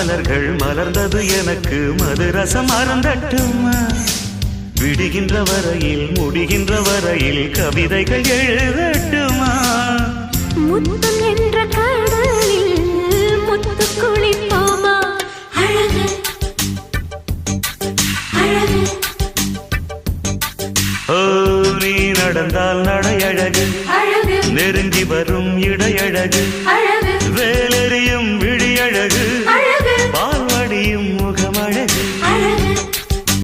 மலர்கள் மலர்ந்தது எனக்கு மதுரசம் அருந்தட்டுமா விடுகின்ற வரையில் முடிகின்ற வரையில் கவிதைகள் எழுதட்டுமா முத்தம் என்ற கடலில் முத்து குளிப்போமா அழகு அழகு ஓ நீ நடந்தால் நடையழகு அழகு நெருங்கி வரும் இடையழகு அழகு வேலெறியும்